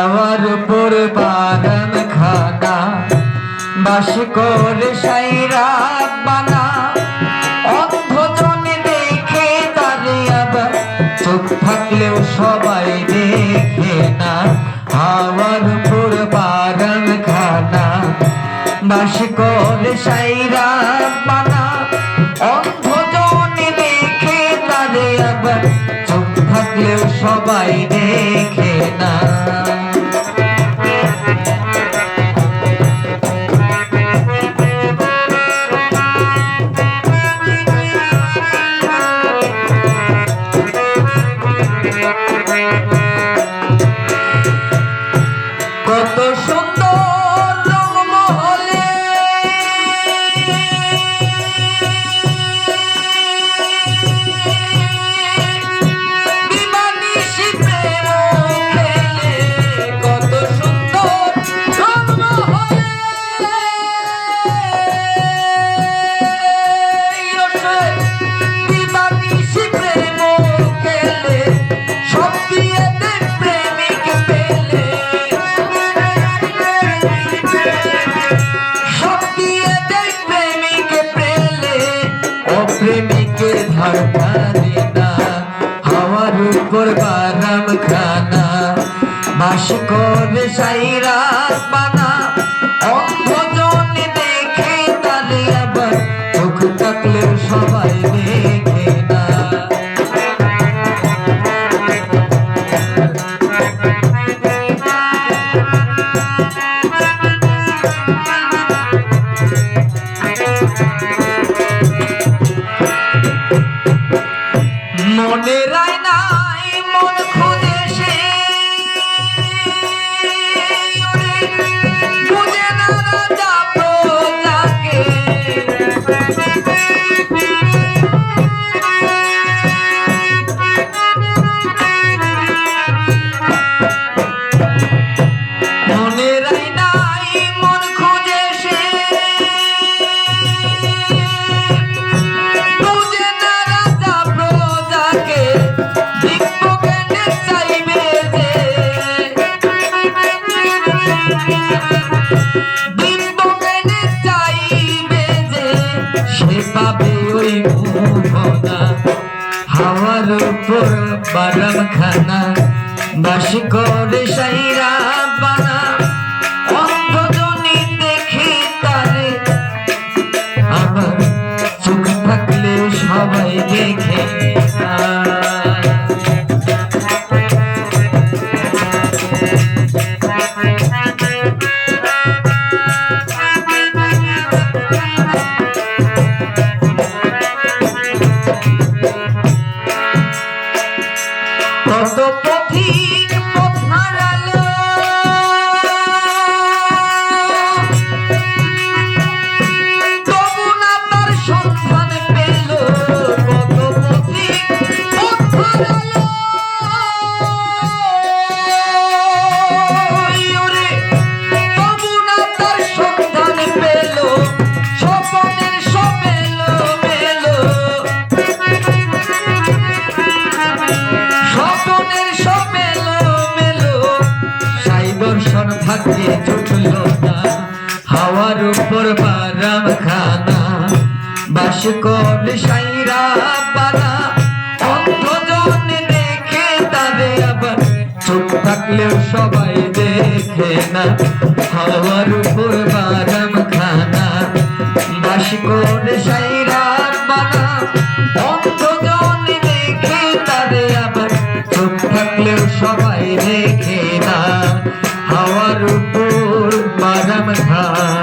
আমার উপর বাগান খানা বাস করে সাইরা বানা অন্ধজন দেখে তারে আবার চোখ থাকলেও সবাই দেখে না। আমার উপর বাগান খানা বাস করে সাইরা বানা অন্ধজন দেখে তারে আবার চোখ থাকলেও সবাই দেখে না। কত সুন্দর রংমহলে দিবানিশি প্রেম খেলে, কত সুন্দর রংমহলে দিবানিশি প্রেম খেলে, সব দিয়ে দেখ প্রেমিক পেলে, প্রেমিকের ধার ধারে না। হাওয়ার উপর বাদাম খানা বাস করে সাইরা বানা অন্ধজন দেখে তারে আবার চোখ থাকলেও সবাই দেখে না। মনের আয়নায় মন খুঁজে সে বুঝে না রাজা প্রজাকে, মনের আয়নায় মন খুঁজে সে বুঝে না রাজা প্রজাকে, দিব্য জ্ঞানে চাইবে যে, দিব্য জ্ঞানে চাইবে যে, সে পাবে ওই মোহনা। হাওয়ার উপর বাদাম খানা বাস করে সাইরা বানা অন্ধজনী দেখে তারে আবার চোখ থাকলেও সবাই দেখে না। কত পথিক পথ হারালো, তবু না তার সন্ধান পেল। কত পথিক পথ হারালো, তবু না তার সন্ধান পেল। স্বপনের সব এলো মেলো, স্বপনের সব এলো মেলো, সাই দর্শন ভাগ্যে জুটল না। হাওয়ার উপর বাদাম খানা বাস করে সাইরা বানা অন্ধজন দেখে তারে আবার চোখ থাকলেও সবাই দেখে না। হাওয়ার উপর বাদাম খানা বাস করে সাইরা বানা অন্ধজন দেখে তারে আবার চোখ থাকলেও সবাই দেখে না। হাওয়ার উপর বাদাম খানা।